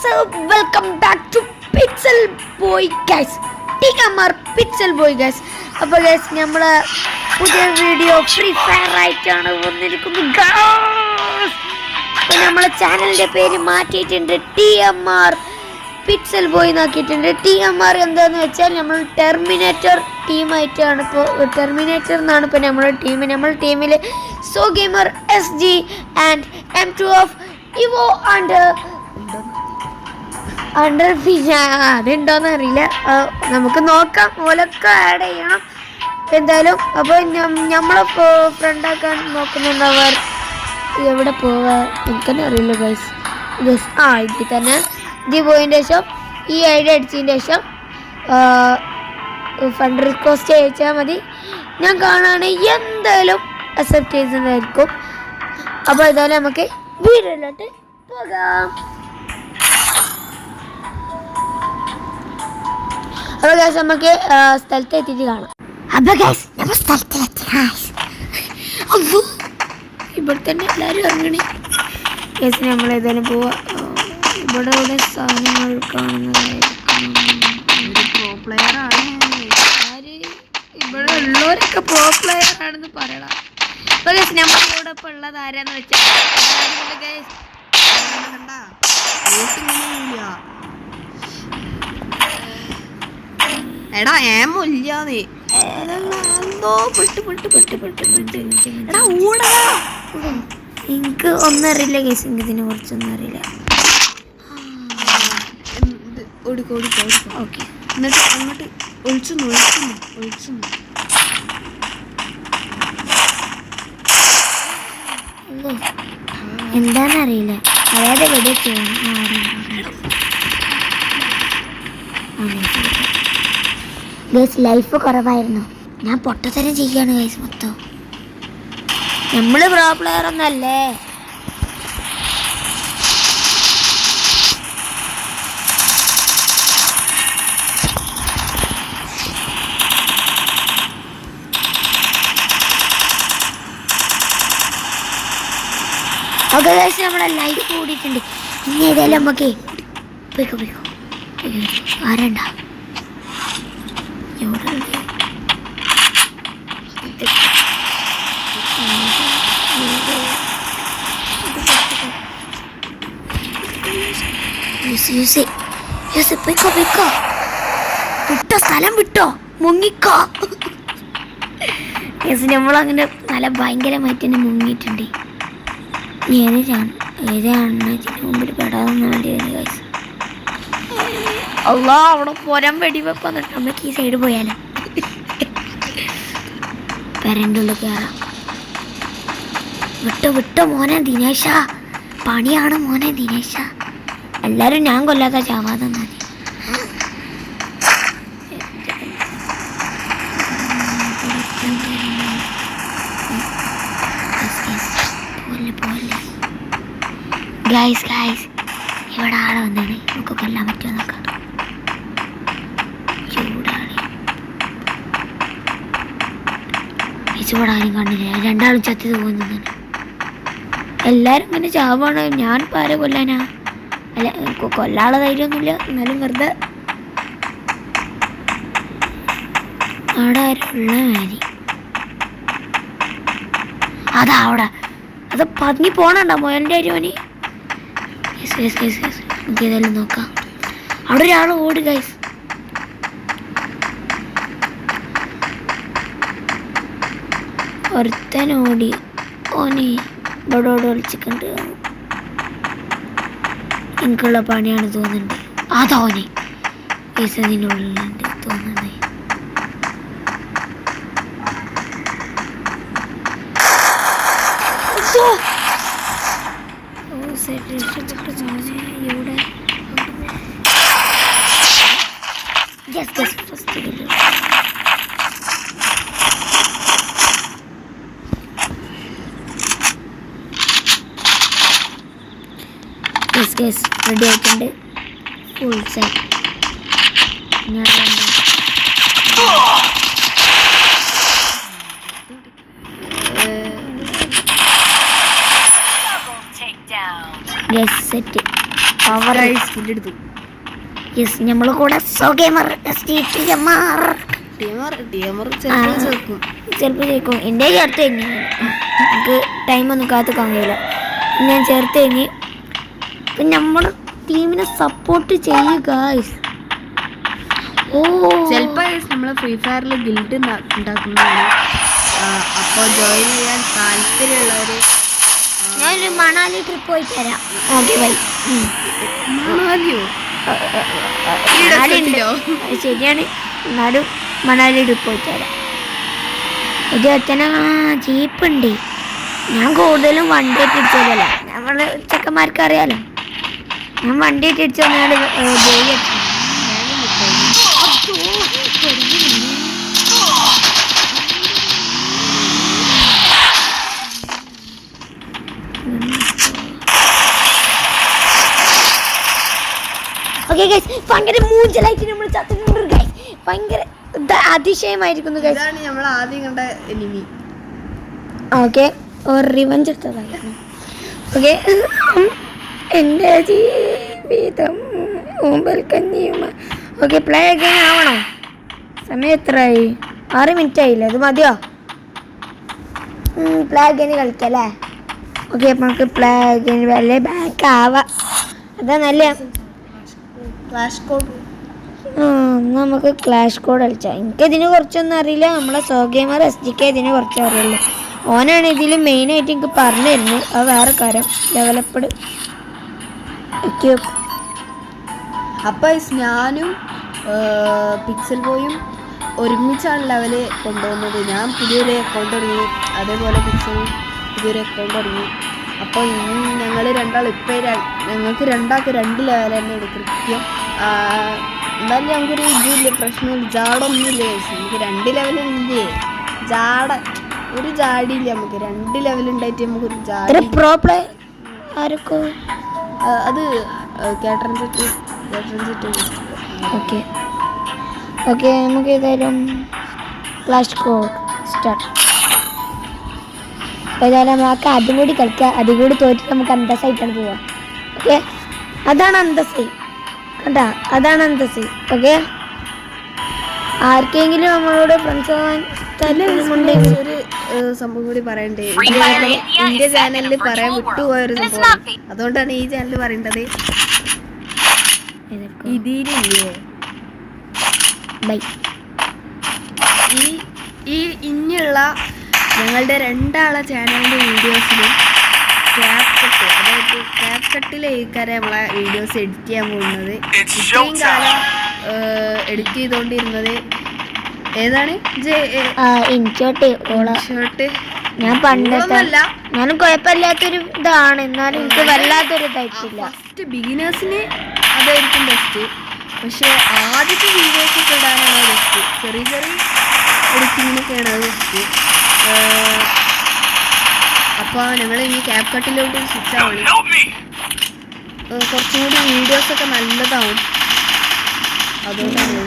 Welcome back to pixel boy guys. TMR pixel boy guys. അപ്പോൾ guys നമ്മളെ പുതിയ video free fire ആയിട്ടാണ് വന്നിരിക്കുന്നത് ഗൈസ്. അപ്പോൾ നമ്മളെ ചാനലിൻ്റെ പേര് മാറ്റിയിട്ടുണ്ട്, TMR പിക്സൽ ബോയ് എന്നാക്കിയിട്ടുണ്ട്. TMR എന്താണെന്ന് വെച്ചാൽ നമ്മൾ ടെർമിനേറ്റർ ടീമായിട്ടാണ് ഇപ്പോൾ, ടെർമിനേറ്റർ എന്നാണ് ഇപ്പോൾ നമ്മുടെ ടീമിൽ so gamer SG and M2 of Evo under പിന്നെ അതുണ്ടോയെന്ന് അറിയില്ല, നമുക്ക് നോക്കാം. ഓലൊക്കെ ആഡ് ചെയ്യണം എന്തായാലും. അപ്പോൾ നമ്മളെ ഫ്രണ്ടാക്കാൻ നോക്കുന്നുണ്ടവർ എവിടെ പോവാ എനിക്കെന്നെ അറിയില്ല ഗൈസ്. ഇതിൽ തന്നെ ഇത് പോയതിൻ്റെ ശേഷം ഈ ഐഡി അടിച്ചതിൻ്റെ ശേഷം ഫണ്ട് റിക്വസ്റ്റ് അയച്ചാൽ മതി. ഞാൻ കാണുകയാണെങ്കിൽ എന്തായാലും അക്സെപ്റ്റ് ചെയ്യുന്നതായിരിക്കും. അപ്പോൾ എന്തായാലും നമുക്ക് വീഡിയോയിലോട്ട് പോകാം. അപ്പോൾ ഗൈസ് നമുക്ക് സ്ഥലത്ത് എത്തിയിട്ട് കാണാം. അപ്പോൾ ഗൈസ് നമ്മൾ സ്ഥലത്തിലെത്തി. ഇവിടെ തന്നെ എല്ലാവരും ഇറങ്ങണേ ഗൈസ്. നമ്മൾ ഏതായാലും പോവാ. ഇവിടെ സാധനങ്ങൾ കാണുന്നതായിരിക്കും. ഇവിടെ ഉള്ളവരൊക്കെ പ്രോ പ്ലെയർ ആണെന്ന് പറയണം. അപ്പോൾ ഗൈസ് നമ്മളിവിടെ ഇപ്പോൾ ഉള്ളത് ആരാന്ന് വെച്ചാൽ ഗൈസ് എടാ ഏമില്ലാതെ എനിക്ക് ഒന്നും അറിയില്ല കേസ്. എനിക്ക് ഇതിനെ കുറിച്ചൊന്നും അറിയില്ല. ഓക്കെ എന്നിട്ട് അങ്ങോട്ട് ഒളിച്ചു എന്താണെന്നറിയില്ല. അതായത് വെടി ചെയ്യണം. ഗൈസ് ലൈഫ് കുറവായിരുന്നു. ഞാൻ പൊട്ടത്തരം ചെയ്യാണ് ഗൈസ് മൊത്തം. നമ്മൾ പ്രോ പ്ലെയർ ഒന്നല്ലേ. ഓക്കെ ഗൈസ് നമ്മളെ ലൈഫ് കൂടിയിട്ടുണ്ട്. ഇനി ഏതായാലും നമുക്ക് പോയിക്കോ ആരണ്ട പോയിക്കോ വിട്ടോ, സ്ഥലം വിട്ടോ, മുങ്ങിക്കോ. യെസ് നമ്മളങ്ങനെ നല്ല ഭയങ്കരമായിട്ട് തന്നെ മുങ്ങിയിട്ടുണ്ട്. ഏതാണ് ഇതിന് മുമ്പിൽ പെടാതെന്ന് വേണ്ടി ഗൈസ്. അല്ലാ അവിടെ പോരാൻ വെടി വെക്കാൻ നമുക്ക് ഈ സൈഡ് പോയാലോ. പെരൻ്റെ ഉള്ളിൽ കയറാം. വിട്ടോ മോനെ ദിനേശ, പണിയാണ് മോനെ ദിനേശ. എല്ലാവരും ഞാൻ കൊല്ലാത്ത ചാവാതെ മതി. ഗൈസ് ഇവിടെ ആളെ വന്നാണ്. നമുക്ക് കൊല്ലാൻ പറ്റുമോ നോക്കാം. ഇവിടെ ആരും കണ്ടില്ല. രണ്ടാളും ചത്തി തോന്നുന്നു. എല്ലാവരും ഇങ്ങനെ ചാവാണ്. ഞാൻ ഇപ്പോൾ ആരെ കൊല്ലാനാ? അല്ല കൊല്ലാനുള്ള ധൈര്യമൊന്നുമില്ല. എന്നാലും വെറുതെ അവിടെ ആരുള്ള മാതിരി. അതാ അവിടെ അത് പതിഞ്ഞ് പോണണ്ട മുയലിൻ്റെ അരിയോന്. നമുക്ക് ഏതായാലും നോക്കാം. അവിടെ ഒരാൾ ഓടി ഗൈസ്. ഒരുത്തൻ ഓടി. ഓനെ ഇവിടെ ഒളിച്ചിട്ടുണ്ട്. എനിക്കുള്ള പണിയാണ് തോന്നുന്നുണ്ട്. അതോനെ ഇതിനുള്ളിലുണ്ട് തോന്നുന്നത്. റെഡി ആയിട്ടുണ്ട്. Full set. സെറ്റ് പവർ സ്കില്ലെടുത്തു. യെസ് നമ്മളെ കൂടെ സോഗേമർ ചിലപ്പോൾ ചേർക്കും. എൻ്റെ ചേർത്ത് കഴിഞ്ഞു. നമുക്ക് ടൈമൊന്നും കാത്ത് കാണില്ല. ഞാൻ ചേർത്ത് കഴിഞ്ഞ് അപ്പം നമ്മുടെ ടീമിനെ സപ്പോർട്ട് ചെയ്യുക. ഓ ചിലപ്പോൾ നമ്മൾ ഫ്രീ ഫയറിൽ ഗിൽഡ് ഉണ്ടാക്കുന്നതാണ്. അപ്പോൾ ജോയിൻ ചെയ്യാൻ താല്പര്യമുള്ളവർ ഞാനൊരു മണാലി ട്രിപ്പ് പോയി തരാം. Okay bye. മണാലിയോ? ശരിയാണ്, എന്നാലും മണാലി ട്രിപ്പ് പോയി തരാം. ഇത് എത്തന ജീപ്പുണ്ട്. ഞാൻ കൂടുതലും വണ്ടിയായിട്ട് ഇടിച്ചതല്ല, നമ്മള് ചെക്കന്മാർക്ക് അറിയാലോ. ഞാൻ വണ്ടിയായിട്ട് ഇടിച്ചു വന്നാൽ പോയി. ഓക്കെ ഗൈസ്, ഭയങ്കര മൂഞ്ചലായിട്ട് നമ്മൾ ചത്തിട്ടുണ്ട് ഗൈസ്. ഭയങ്കര അതിശയമായിരിക്കുന്നു ഗൈസ്. ഇതാണ് നമ്മൾ ആദ്യം കണ്ട എനിമി. ഓക്കെ, ഒരു റിവഞ്ച് എടുത്തതായിരുന്നു. ഓക്കെ, എൻ്റെ ജീവിതം ഊമ്പൽക്കഞ്ഞിയുമ. ഓക്കെ, പ്ലേ അഗൈൻ ആവണോ? സമയം എത്രയായി? 6 മിനിറ്റ് ആയില്ലേ? അത് മതിയോ? പ്ലേ അഗൈൻ കളിക്കാം അല്ലേ? ഓക്കെ, അപ്പം നമുക്ക് പ്ലേ അഗൈൻ വല്ലേ ബാക്ക് ആവാം. അതാ നല്ല. നമുക്ക് ക്ലാഷ് കോഡ് കളിച്ചാൽ. എനിക്കതിന് കുറച്ചൊന്നും അറിയില്ല. നമ്മളെ സോഗേമർ SGK ഇതിന് കുറച്ച് അറിയില്ല. ഓനാണ് ഇതിൽ മെയിനായിട്ട് എനിക്ക് പറഞ്ഞു തരുന്നത്. അത് വേറെ കാര്യം. ഡെവലപ്ഡ്. അപ്പം ഞാനും പിക്സൽ ബോയും ഒരുമിച്ചാണ് ലെവല് കൊണ്ടുവന്നത്. ഞാൻ പുതിയൊരു അക്കൗണ്ട് തുടങ്ങി, അതേപോലെ പിക്സലും പുതിയൊരു അക്കൗണ്ട് തുടങ്ങി. അപ്പോൾ ഇനി ഞങ്ങൾ രണ്ടാൾ ഞങ്ങൾക്ക് രണ്ടാൾക്ക് 2 ലെവൽ തന്നെയാണ് കൃത്യം. എന്നാലും ഞങ്ങൾക്കൊരു ഇതില്ല, പ്രശ്നമില്ല, ജാടൊന്നുമില്ല. നമുക്ക് 2 ലെവലില്ലേ, ഒരു ജാടിയില്ല. നമുക്ക് 2 ലെവലുണ്ടായിട്ട് നമുക്കൊരു ജാടി. അത് കേട്ടറിഞ്ഞിട്ട്. ഓക്കെ ഓക്കെ, നമുക്ക് ഏതായാലും ക്ലാഷ് കോഡ് സ്റ്റാർട്ട്. അപ്പോൾ ഏതായാലും നമുക്ക് അതും കൂടി കളിക്കുക. അതും കൂടി തോറ്റിട്ട് നമുക്ക് അന്തസ്സായിട്ടാണ് പോവാം. ഓക്കെ, അതാണ് അന്തസ്. കണ്ടാ, അതാണ് അന്തസ്. ഓക്കെ, ആർക്കെങ്കിലും നമ്മളോട് ഫ്രണ്ട്സ് ആവാൻ താല്പര്യമുണ്ടെങ്കിൽ ഒരു സംഭവം കൂടി പറയണ്ടേ. ഇന്ത്യ ചാനലിൽ പറയാൻ വിട്ടുപോയൊരു സംഭവം, അതുകൊണ്ടാണ് ഈ ചാനൽ പറയേണ്ടത്. ഇതിലില്ലേ ബൈ, ഈ ഇനിയുള്ള ഞങ്ങളുടെ 2 ആളെ ചാനലിൻ്റെ വീഡിയോസിലും ക്യാപ്കട്ട്, അതായത് ക്യാപ്കട്ടിലേക്കാരെ നമ്മളെ വീഡിയോസ് എഡിറ്റ് ചെയ്യാൻ പോകുന്നത്. ഇത്രയും കാലം എഡിറ്റ് ചെയ്തുകൊണ്ടിരുന്നത് ഏതാണ്? ഇൻഷോട്ട്. ഞാൻ പണ്ടല്ല, ഞാനും കുഴപ്പമില്ലാത്തൊരു ഇതാണ്, എന്നാലും എനിക്ക് വല്ലാത്തൊരു ഇതായിട്ടില്ല. ഫസ്റ്റ് ബിഗിനേഴ്സിന് അതായിരിക്കും ബെസ്റ്റ്. പക്ഷെ ആദ്യത്തെ വീഡിയോസൊക്കെ ഇടാനാണ് ബെസ്റ്റ്. ചെറിയ എഡിറ്റിങ്ങിനൊക്കെയാണ് അത് ബെസ്റ്റ്. അപ്പോൾ ഞങ്ങൾ ഇനി ക്യാപ് കട്ടിലോട്ട് സ്വിച്ച് ആവണം. കുറച്ചും കൂടി വീഡിയോസൊക്കെ നല്ലതാവും, അതുകൊണ്ടാണ്.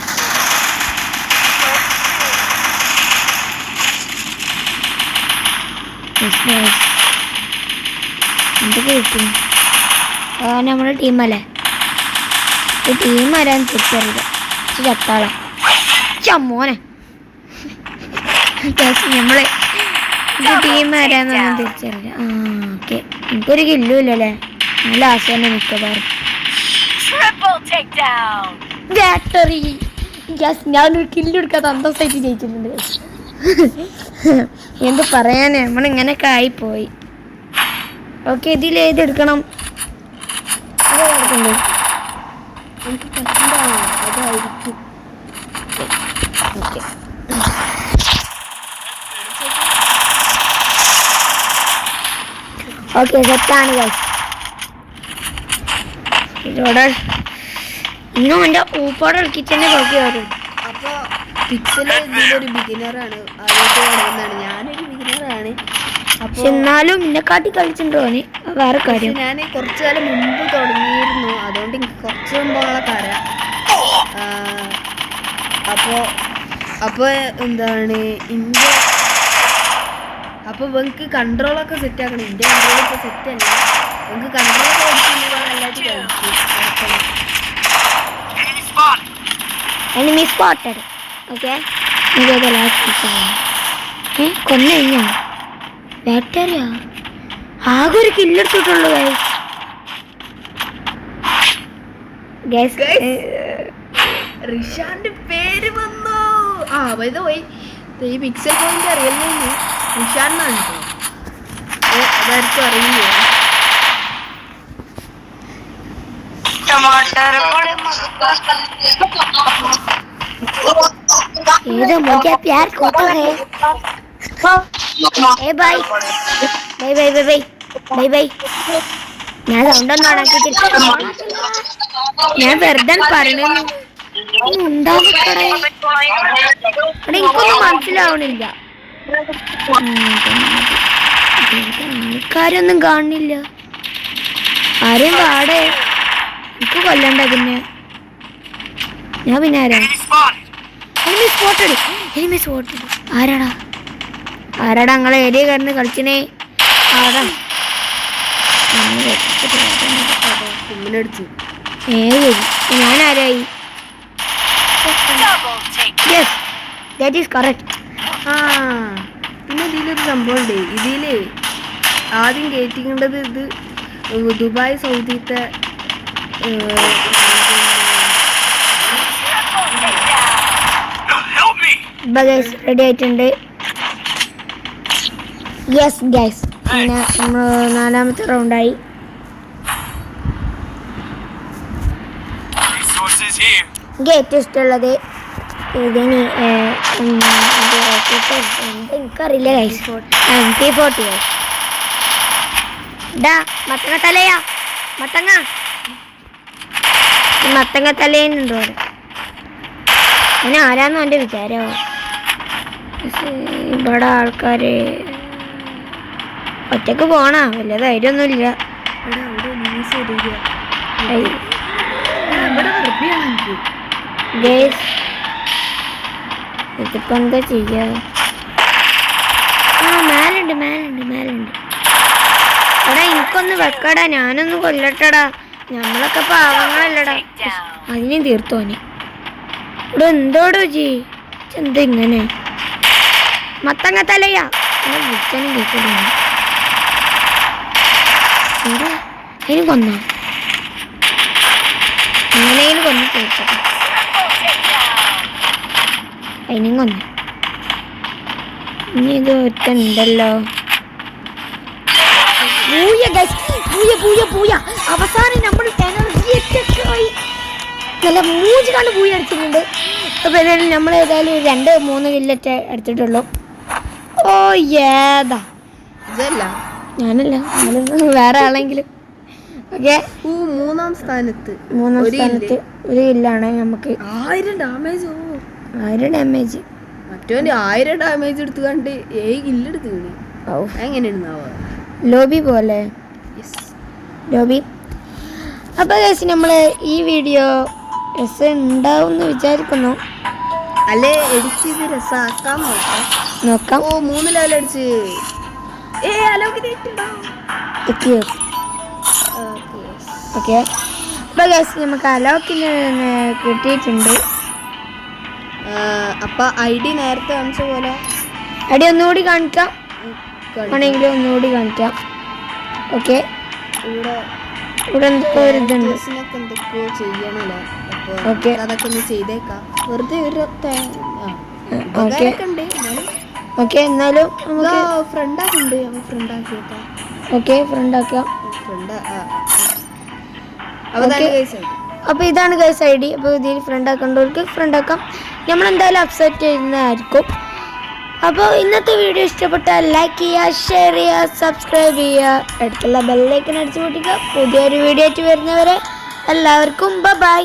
എന്തൊക്കെ കിട്ടും? നമ്മുടെ ടീമല്ലേ, ടീം വരാൻ തിരിച്ചറിയില്ല. ചത്താളെ ചമ്മോനെ, നമ്മളെ ടീം വരാന്നൊന്നും തിരിച്ചറിയില്ല. ഓക്കെ, എനിക്കൊരു കില്ലും ഇല്ലല്ലേ. നല്ല ആശയം തന്നെ മിക്കവാറും. ഞാനൊരു കില്ലെടുക്കാത്ത അന്തസ്സായിട്ട് ജയിച്ചിട്ടുണ്ട്. എന്ത് പറയാനേ, നമ്മളിങ്ങനെയൊക്കെ ആയിപ്പോയി. ഓക്കെ, ഇതിൽ ഏതെടുക്കണം? അതായിരിക്കും. ഓക്കെ, ഓക്കെ, സെറ്റാണ് ഗൈസ്. ഇതോടെ ഇന്നും എൻ്റെ ഊപ്പോടെ ഇളക്കിട്ട് തന്നെ നോക്കി വരും. അപ്പോൾ പിക്സല് ഇതിലൊരു ബിഗിനറാണ്, ആദ്യമായിട്ട് തുടങ്ങുന്നതാണ്. ഞാനൊരു ബിഗിനറാണ്. പക്ഷെ എന്നാലും എന്നെക്കാട്ടി കളിച്ചിട്ടുണ്ടോ വേറെ കാര്യം. ഞാൻ കുറച്ചു കാലം മുമ്പ് തുടങ്ങിയിരുന്നു, അതുകൊണ്ട് എനിക്ക് കുറച്ച് സംഭവങ്ങളൊക്കെ അറിയാം. അപ്പോൾ എന്താണ് ഇന്ത്യ, അപ്പോൾ നമുക്ക് കൺട്രോളൊക്കെ സെറ്റ് ആക്കണം. ഇന്ത്യ കൺട്രോൾ ഇപ്പോൾ സെറ്റ് അല്ല, നമുക്ക് കൺട്രോളൊക്കെ ഓടിക്കുന്നതാണ്. Enemy spotted. ഓക്കെ, കൊന്നു കഴിഞ്ഞോ? ബാറ്ററിയാ? ആകെ ഒരു കില്ലെടുത്തിട്ടുള്ളൂ ഗൈസ്. റിഷാന്റെ പേര് വന്നു. പോയി ഈ പിക്സൽ ബോയിന്റെ റിയൽ നെയിം റിഷാൻ എന്നാണ്. അതാർക്കും അറിയില്ല. ये मुझे प्यार होता है. ए भाई भाई भाई भाई भाई भाई ഞാൻ സൗണ്ട് ഒന്നും അടക്കിട്ടില്ല. ഞാൻ വെറുതെ പറഞ്ഞു എനിക്കൊന്നും മനസ്സിലാവണില്ല. ആൾക്കാരൊന്നും കാണുന്നില്ല. ആരെയും പാടേ എനിക്ക് കൊല്ലണ്ട. പിന്നെ ഞാൻ പിന്നെ ആരാ? Enemy spotted. ആരാടാ നിങ്ങളെ ഏരിയ കിടന്ന് കളിച്ചനേ? ആടാ ഞാൻ ആരായി? പിന്നെ ഇതിലൊരു സംഭവം ഉണ്ട്. ഇതില് ആദ്യം കയറ്റിക്കേണ്ടത് ഇത് ദുബായ് സൗദിത്തെ റെഡി ആയിട്ടുണ്ട്. യെസ് ഗൈസ്, നാലാമത്തെ റൗണ്ടായി. എനിക്ക് ഏറ്റവും ഇഷ്ടമുള്ളത് ഇതിന് എനിക്കറിയില്ല ഗൈസ്. MP40 ഡാ മത്തങ്ങ തലയാ. മത്തങ്ങ തലേന്നുണ്ടോ? അങ്ങനെ ആരാന്നോ എൻ്റെ വിചാരോ? ഇവിടെ ആൾക്കാര് ഒറ്റക്ക് പോണ വലിയ ധൈര്യമൊന്നുമില്ല. ഇതിപ്പോ എന്താ ചെയ്യാ? മേലുണ്ട്. എടാ എനിക്കൊന്ന് വെക്കടാ, ഞാനൊന്ന് കൊല്ലട്ടടാ. നമ്മളൊക്കെ പാവങ്ങളല്ലടാ. അതിനും തീർത്തോനെ. ഇവിടെ എന്തോടോ എന്താ ഇങ്ങനെ? മത്തങ്ങ തലയാ വിളിച്ചാനും കേൾക്കില്ല. അതിന് കൊന്നോ? എങ്ങനെയും കൊന്നു തീർക്കട്ടെ. അതിനും കൊന്നു. ഇനി ഇത് ഒറ്റണ്ടല്ലോ. അവസാനം നമ്മൾ നല്ല മൂജ് കണ്ട് പൂയ അടിച്ചിട്ടുണ്ട്. അപ്പോൾ ഏതായാലും നമ്മൾ ഏതായാലും 2-3 കില്ലൊക്കെ എടുത്തിട്ടുള്ളൂ. ഓ ഏതാ ഇതല്ല, ഞാനല്ല, വേറെ ആളെങ്കിലും. ഓക്കെ, മൂന്നാം സ്ഥാനത്ത് ഒരു കില്ലാണ് നമുക്ക്. 1000 ഡാമേജ്. മറ്റോന്റെ 1000 ഡാമേജ് എടുത്ത് കണ്ട് 7 കില്ലെടുത്ത് വീണി. എങ്ങനെയാണെന്നാവോ? ലോബി പോലെ ലോബി. അപ്പോൾ ഗൈസ്, നമ്മൾ ഈ വീഡിയോ രസം വിചാരിക്കുന്നു. അല്ലേ എഡിറ്റ് ചെയ്ത് രസമാക്കാൻ നോക്കാം. 3 ലെവൽ അടിച്ച്. ഓക്കെ, അപ്പോൾ ഗൈസ് നമുക്ക് അലോക്കിന് കിട്ടിയിട്ടുണ്ട്. അപ്പൊ ID നേരത്തെ കാണിച്ച പോലെ ID ഒന്നുകൂടി കാണിക്കാം. ആണെങ്കിലും ഒന്നുകൂടി കാണിക്കാം. ഓക്കെ, ഇവിടെ എന്തോ ഒരു ഇതുണ്ട്. എന്തൊക്കെയോ ചെയ്യണല്ലോ. ഓക്കെ, അതൊക്കെ ഒന്ന് ചെയ്തേക്കാം. വെറുതെ ഓക്കെ. എന്നാലും ഫ്രണ്ട് ആക്കിയേക്കാം. ഓക്കെ, ഫ്രണ്ട് ആക്കാം. അപ്പോൾ ഇതാണ് ഗൈസ് ID. അപ്പോൾ ഇതിൽ ഫ്രണ്ട് ആക്കേണ്ടവർക്ക് ഫ്രണ്ട് ആക്കാം. നമ്മളെന്തായാലും അപ്സെറ്റ് ചെയ്യുന്നതായിരിക്കും. അപ്പോൾ ഇന്നത്തെ വീഡിയോ ഇഷ്ടപ്പെട്ടാൽ ലൈക്ക് ചെയ്യുക, ഷെയർ ചെയ്യുക, സബ്സ്ക്രൈബ് ചെയ്യുക, അടുത്തുള്ള ബെല്ലൈക്കൻ അടിച്ചു പൊട്ടിക്കുക. പുതിയൊരു വീഡിയോ ആയിട്ട് വരുന്നവരെ എല്ലാവർക്കും ബൈ.